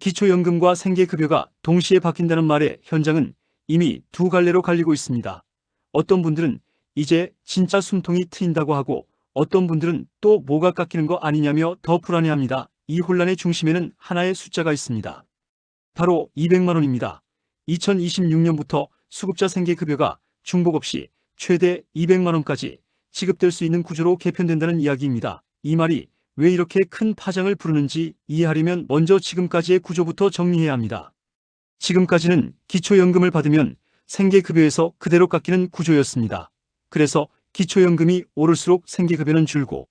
기초연금과 생계급여가 동시에 바뀐다는 말에 현장은 이미 두 갈래로 갈리고 있습니다. 어떤 분들은 이제 진짜 숨통이 트인다고 하고 어떤 분들은 또 뭐가 깎이는 거 아니냐며 더 불안해합니다. 이 혼란의 중심에는 하나의 숫자가 있습니다. 바로 200만 원입니다. 2026년부터 수급자 생계급여가 중복 없이 최대 200만 원까지 지급될 수 있는 구조로 개편된다는 이야기입니다. 이 말이 왜 이렇게 큰 파장을 부르는지 이해하려면 먼저 지금까지의 구조부터 정리해야 합니다. 지금까지는 기초연금을 받으면 생계급여에서 그대로 깎이는 구조였습니다. 그래서 기초연금이 오를수록 생계급여는 줄고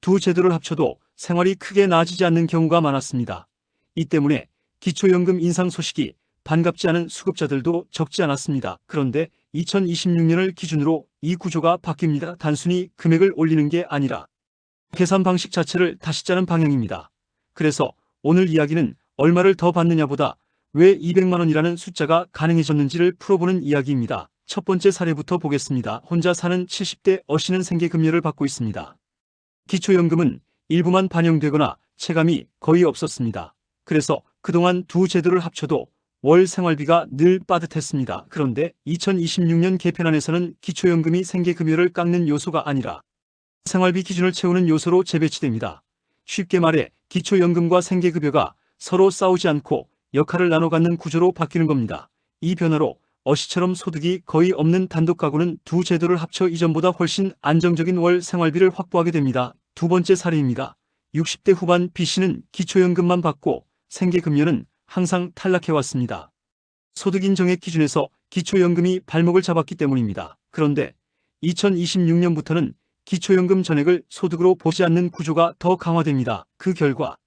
두 제도를 합쳐도 생활이 크게 나아지지 않는 경우가 많았습니다. 이 때문에 기초연금 인상 소식이 반갑지 않은 수급자들도 적지 않았습니다. 그런데 2026년을 기준으로 이 구조가 바뀝니다. 단순히 금액을 올리는 게 아니라 계산 방식 자체를 다시 짜는 방향입니다. 그래서 오늘 이야기는 얼마를 더 받느냐보다 왜 200만 원이라는 숫자가 가능해졌는지를 풀어보는 이야기입니다. 첫 번째 사례부터 보겠습니다. 혼자 사는 70대 어씨는 생계급여를 받고 있습니다. 기초연금은 일부만 반영되거나 체감이 거의 없었습니다. 그래서 그동안 두 제도를 합쳐도 월 생활비가 늘 빠듯했습니다. 그런데 2026년 개편안에서는 기초연금이 생계급여를 깎는 요소가 아니라 생활비 기준을 채우는 요소로 재배치됩니다. 쉽게 말해 기초연금과 생계급여가 서로 싸우지 않고 역할을 나눠 갖는 구조로 바뀌는 겁니다. 이 변화로 어씨처럼 소득이 거의 없는 단독 가구는 두 제도를 합쳐 이전보다 훨씬 안정적인 월 생활비를 확보하게 됩니다. 두 번째 사례입니다. 60대 후반 B씨는 기초연금만 받고 생계급여는 항상 탈락해왔습니다. 소득 인정액 기준에서 기초연금이 발목을 잡았기 때문입니다. 그런데 2026년부터는 기초연금 전액을 소득으로 보지 않는 구조가 더 강화됩니다. 그 결과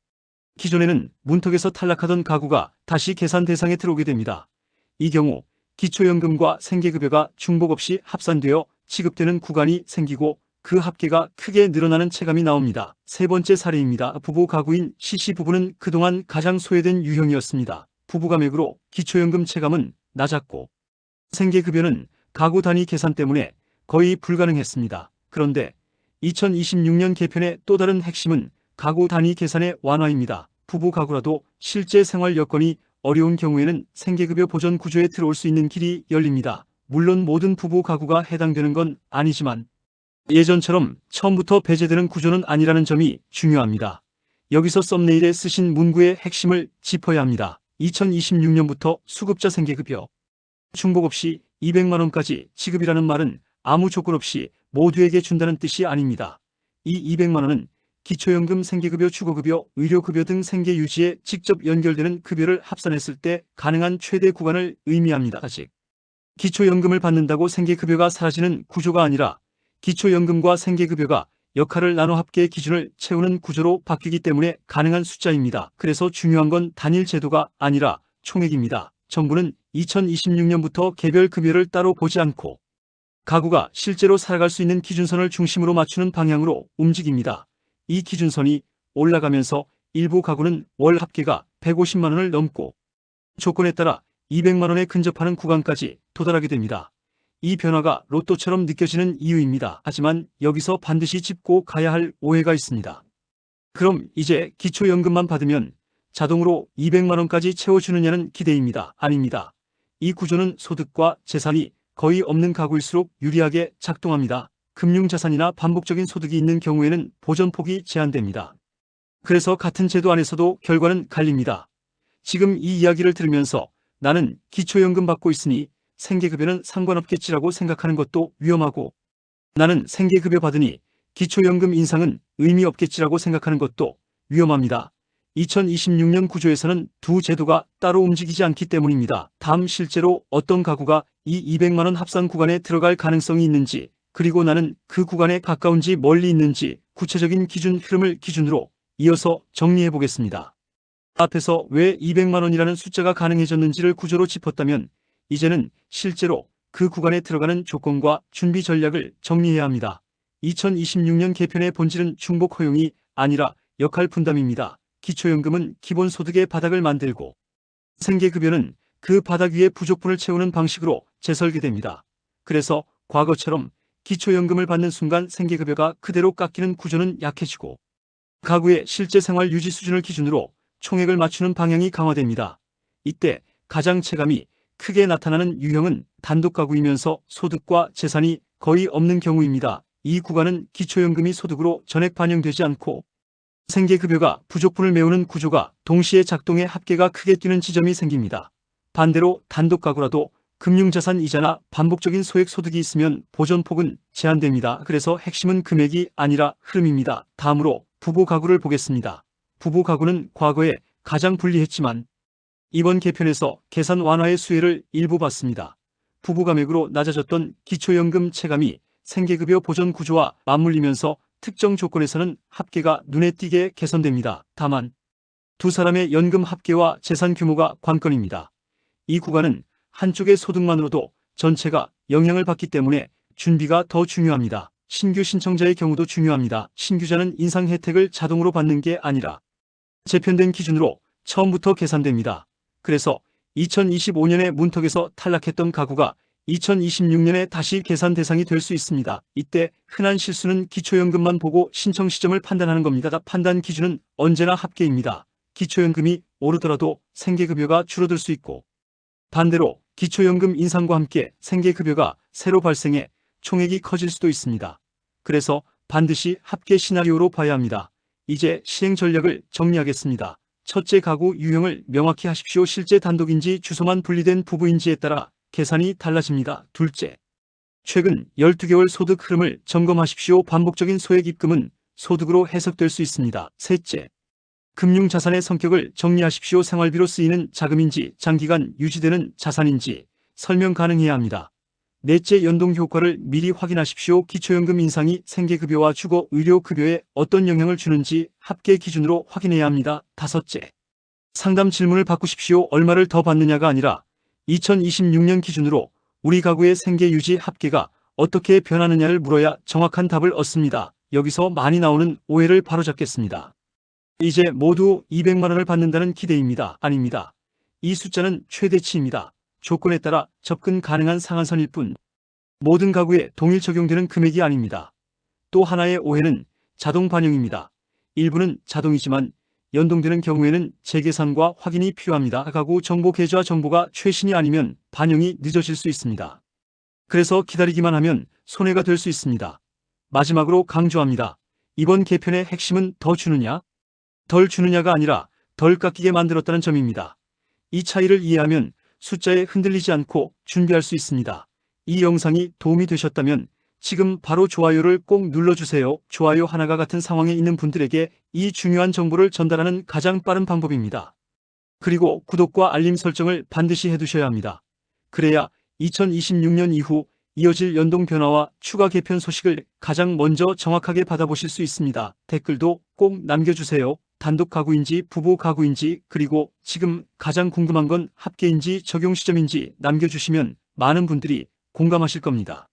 기존에는 문턱에서 탈락하던 가구가 다시 계산 대상에 들어오게 됩니다. 이 경우 기초연금과 생계급여가 중복 없이 합산되어 지급되는 구간이 생기고 그 합계가 크게 늘어나는 체감이 나옵니다. 세 번째 사례입니다. 부부 가구인 C씨 부부는 그동안 가장 소외된 유형이었습니다. 부부가맥으로 기초연금 체감은 낮았고 생계급여는 가구 단위 계산 때문에 거의 불가능했습니다. 그런데 2026년 개편의 또 다른 핵심은 가구 단위 계산의 완화입니다. 부부 가구라도 실제 생활 여건이 어려운 경우에는 생계급여 보전 구조에 들어올 수 있는 길이 열립니다. 물론 모든 부부 가구가 해당되는 건 아니지만 예전처럼 처음부터 배제되는 구조는 아니라는 점이 중요합니다. 여기서 썸네일에 쓰신 문구의 핵심을 짚어야 합니다. 2026년부터 수급자 생계급여 중복 없이 200만 원까지 지급이라는 말은 아무 조건 없이 모두에게 준다는 뜻이 아닙니다. 이 200만 원은 기초연금, 생계급여, 주거급여, 의료급여 등 생계 유지에 직접 연결되는 급여를 합산했을 때 가능한 최대 구간을 의미합니다. 아직 기초연금을 받는다고 생계급여가 사라지는 구조가 아니라 기초연금과 생계급여가 역할을 나눠 합계 기준을 채우는 구조로 바뀌기 때문에 가능한 숫자입니다. 그래서 중요한 건 단일 제도가 아니라 총액입니다. 정부는 2026년부터 개별 급여를 따로 보지 않고 가구가 실제로 살아갈 수 있는 기준선을 중심으로 맞추는 방향으로 움직입니다. 이 기준선이 올라가면서 일부 가구는 월 합계가 150만 원을 넘고 조건에 따라 200만 원에 근접하는 구간까지 도달하게 됩니다. 이 변화가 로또처럼 느껴지는 이유입니다. 하지만 여기서 반드시 짚고 가야 할 오해가 있습니다. 그럼 이제 기초연금만 받으면 자동으로 200만 원까지 채워주느냐는 기대입니다. 아닙니다. 이 구조는 소득과 재산이 거의 없는 가구일수록 유리하게 작동합니다. 금융자산이나 반복적인 소득이 있는 경우에는 보전폭이 제한됩니다. 그래서 같은 제도 안에서도 결과는 갈립니다. 지금 이 이야기를 들으면서 나는 기초연금 받고 있으니 생계급여는 상관없겠지라고 생각하는 것도 위험하고 나는 생계급여 받으니 기초연금 인상은 의미 없겠지라고 생각하는 것도 위험합니다. 2026년 구조에서는 두 제도가 따로 움직이지 않기 때문입니다. 다음 실제로 어떤 가구가 이 200만 원 합산 구간에 들어갈 가능성이 있는지 그리고 나는 그 구간에 가까운지 멀리 있는지 구체적인 기준 흐름을 기준으로 이어서 정리해 보겠습니다. 앞에서 왜 200만 원이라는 숫자가 가능해졌는지를 구조로 짚었다면 이제는 실제로 그 구간에 들어가는 조건과 준비 전략을 정리해야 합니다. 2026년 개편의 본질은 중복 허용이 아니라 역할 분담입니다. 기초연금은 기본소득의 바닥을 만들고 생계급여는 그 바닥 위에 부족분을 채우는 방식으로 재설계됩니다. 그래서 과거처럼 기초연금을 받는 순간 생계급여가 그대로 깎이는 구조는 약해지고 가구의 실제 생활 유지 수준을 기준으로 총액을 맞추는 방향이 강화됩니다. 이때 가장 체감이 크게 나타나는 유형은 단독가구이면서 소득과 재산이 거의 없는 경우입니다. 이 구간은 기초연금이 소득으로 전액 반영되지 않고 생계급여가 부족분을 메우는 구조가 동시에 작동해 합계가 크게 뛰는 지점이 생깁니다. 반대로 단독가구라도 금융자산 이자나 반복적인 소액 소득이 있으면 보존폭은 제한됩니다. 그래서 핵심은 금액이 아니라 흐름입니다. 다음으로 부부가구를 보겠습니다. 부부가구는 과거에 가장 불리했지만 이번 개편에서 계산 완화의 수혜를 일부 봤습니다. 부부가맥으로 낮아졌던 기초연금 체감이 생계급여 보존 구조와 맞물리면서 특정 조건에서는 합계가 눈에 띄게 개선됩니다. 다만 두 사람의 연금 합계와 재산 규모가 관건입니다. 이 구간은 한쪽의 소득만으로도 전체가 영향을 받기 때문에 준비가 더 중요합니다. 신규 신청자의 경우도 중요합니다. 신규자는 인상 혜택을 자동으로 받는 게 아니라 재편된 기준으로 처음부터 계산됩니다. 그래서 2025년에 문턱에서 탈락했던 가구가 2026년에 다시 계산 대상이 될 수 있습니다. 이때 흔한 실수는 기초연금만 보고 신청 시점을 판단하는 겁니다. 판단 기준은 언제나 합계입니다. 기초연금이 오르더라도 생계급여가 줄어들 수 있고 반대로 기초연금 인상과 함께 생계급여가 새로 발생해 총액이 커질 수도 있습니다. 그래서 반드시 합계 시나리오로 봐야 합니다. 이제 시행 전략을 정리하겠습니다. 첫째, 가구 유형을 명확히 하십시오. 실제 단독인지 주소만 분리된 부부인지에 따라 계산이 달라집니다. 둘째, 최근 12개월 소득 흐름을 점검하십시오. 반복적인 소액 입금은 소득으로 해석될 수 있습니다. 셋째, 금융자산의 성격을 정리하십시오. 생활비로 쓰이는 자금인지 장기간 유지되는 자산인지 설명 가능해야 합니다. 넷째, 연동 효과를 미리 확인하십시오. 기초연금 인상이 생계급여와 주거의료급여에 어떤 영향을 주는지 합계 기준으로 확인해야 합니다. 다섯째, 상담 질문을 바꾸십시오. 얼마를 더 받느냐가 아니라 2026년 기준으로 우리 가구의 생계유지 합계가 어떻게 변하느냐를 물어야 정확한 답을 얻습니다. 여기서 많이 나오는 오해를 바로잡겠습니다. 이제 모두 200만 원을 받는다는 기대입니다. 아닙니다. 이 숫자는 최대치입니다. 조건에 따라 접근 가능한 상한선일 뿐 모든 가구에 동일 적용되는 금액이 아닙니다. 또 하나의 오해는 자동 반영입니다. 일부는 자동이지만 연동되는 경우에는 재계산과 확인이 필요합니다. 가구 정보 계좌 정보가 최신이 아니면 반영이 늦어질 수 있습니다. 그래서 기다리기만 하면 손해가 될 수 있습니다. 마지막으로 강조합니다. 이번 개편의 핵심은 더 주느냐, 덜 주느냐가 아니라 덜 깎이게 만들었다는 점입니다. 이 차이를 이해하면 숫자에 흔들리지 않고 준비할 수 있습니다. 이 영상이 도움이 되셨다면 지금 바로 좋아요를 꼭 눌러주세요. 좋아요 하나가 같은 상황에 있는 분들에게 이 중요한 정보를 전달하는 가장 빠른 방법입니다. 그리고 구독과 알림 설정을 반드시 해두셔야 합니다. 그래야 2026년 이후 이어질 연동 변화와 추가 개편 소식을 가장 먼저 정확하게 받아보실 수 있습니다. 댓글도 꼭 남겨주세요. 단독 가구인지 부부 가구인지 그리고 지금 가장 궁금한 건 합계인지 적용 시점인지 남겨주시면 많은 분들이 공감하실 겁니다.